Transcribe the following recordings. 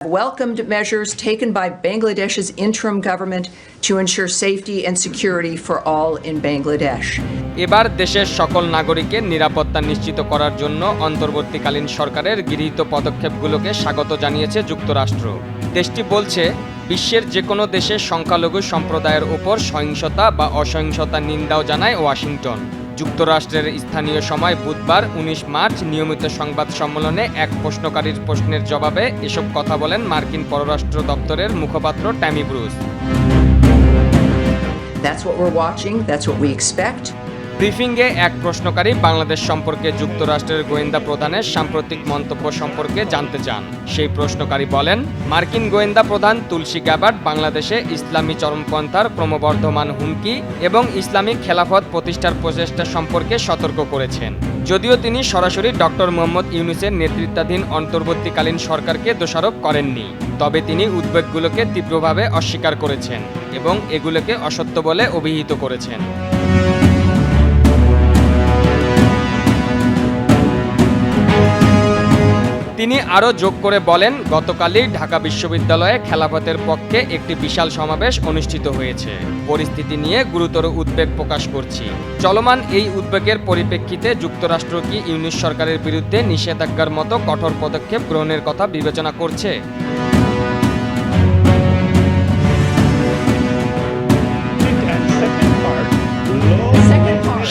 Welcomed measures taken by Bangladesh's interim government to ensure safety and security for all in Bangladesh. এবার দেশের সকল নাগরিকের নিরাপত্তা নিশ্চিত করার জন্য অন্তর্বর্তীকালীন সরকারের গৃহীত পদক্ষেপগুলোকে স্বাগত জানিয়েছে যুক্তরাষ্ট্র। দেশটি বলছে, বিশ্বের যে কোনো দেশের সংখ্যালঘু সম্প্রদায়ের ওপর সহিংসতা বা অসহিংসতার নিন্দাও জানায় ওয়াশিংটন। যুক্তরাষ্ট্রের স্থানীয় সময় বুধবার ১৯ মার্চ নিয়মিত সংবাদ সম্মেলনে এক প্রশ্নকারীর প্রশ্নের জবাবে এসব কথা বলেন মার্কিন পররাষ্ট্র দপ্তরের মুখপাত্র Tammy Bruce. That's what we're watching, that's what we expect. ব্রিফিংয়ে এক প্রশ্নকারী বাংলাদেশ সম্পর্কে যুক্তরাষ্ট্রের গোয়েন্দা প্রধানের সাম্প্রতিক মন্তব্য সম্পর্কে জানতে চান। সেই প্রশ্নকারী বলেন, মার্কিন গোয়েন্দা প্রধান তুলসী গ্যাবার্ড বাংলাদেশে ইসলামী চরমপন্থার ক্রমবর্ধমান হুমকি এবং ইসলামিক খেলাফত প্রতিষ্ঠার প্রচেষ্টা সম্পর্কে সতর্ক করেছেন। যদিও তিনি সরাসরি ডক্টর মোহাম্মদ ইউনূসের নেতৃত্বাধীন অন্তর্বর্তীকালীন সরকারকে দোষারোপ করেননি, তবে তিনি উদ্বেগগুলোকে তীব্রভাবে অস্বীকার করেছেন এবং এগুলোকে অসত্য বলে অভিহিত করেছেন। তিনি আরও যোগ করে বলেন, গতকালই ঢাকা বিশ্ববিদ্যালয়ে খেলাফতের পক্ষে একটি বিশাল সমাবেশ অনুষ্ঠিত হয়েছে। পরিস্থিতি নিয়ে গুরুতর উদ্বেগ প্রকাশ করছি। চলমান এই উদ্বেগের পরিপ্রেক্ষিতে যুক্তরাষ্ট্র কি ইউনূস সরকারের বিরুদ্ধে নিষেধাজ্ঞার মতো কঠোর পদক্ষেপ গ্রহণের কথা বিবেচনা করছে?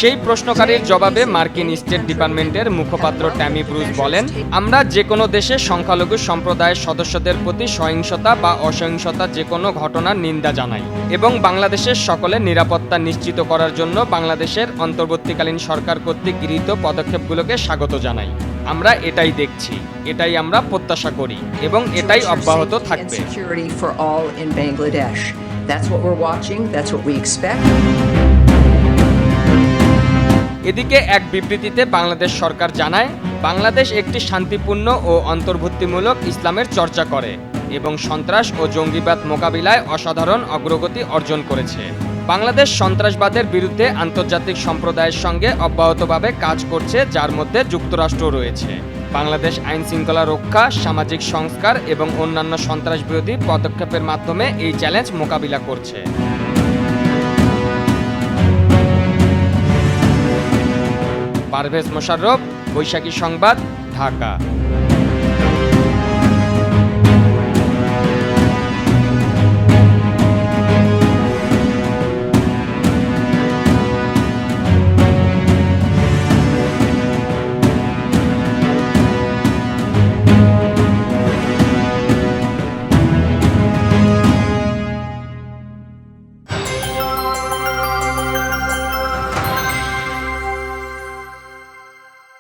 সেই প্রশ্নকারীর জবাবে মার্কিন স্টেট ডিপার্টমেন্টের মুখপাত্র ট্যামি ব্রুস বলেন, আমরা যে কোনো দেশের সংখ্যালঘু সম্প্রদায়ের সদস্যদের প্রতি সহিংসতা বা অসহিংসতা যে কোনো ঘটনার নিন্দা জানাই এবং বাংলাদেশের সকলের নিরাপত্তা নিশ্চিত করার জন্য বাংলাদেশের অন্তর্বর্তীকালীন সরকার কর্তৃক গৃহীত পদক্ষেপগুলোকে স্বাগত জানাই। আমরা এটাই দেখছি, এটাই আমরা প্রত্যাশা করি এবং এটাই অব্যাহত থাকবে। এদিকে এক বিবৃতিতে বাংলাদেশ সরকার জানায়, বাংলাদেশ একটি শান্তিপূর্ণ ও অন্তর্ভুক্তিমূলক ইসলামের চর্চা করে এবং সন্ত্রাস ও জঙ্গিবাদ মোকাবিলায় অসাধারণ অগ্রগতি অর্জন করেছে। বাংলাদেশ সন্ত্রাসবাদের বিরুদ্ধে আন্তর্জাতিক সম্প্রদায়ের সঙ্গে অব্যাহতভাবে কাজ করছে, যার মধ্যে যুক্তরাষ্ট্র রয়েছে। বাংলাদেশ আইনশৃঙ্খলা রক্ষা, সামাজিক সংস্কার এবং অন্যান্য সন্ত্রাসবিরোধী পদক্ষেপের মাধ্যমে এই চ্যালেঞ্জ মোকাবিলা করছে। পারভেজ মোশাররফ, বৈশাখী সংবাদ, ঢাকা।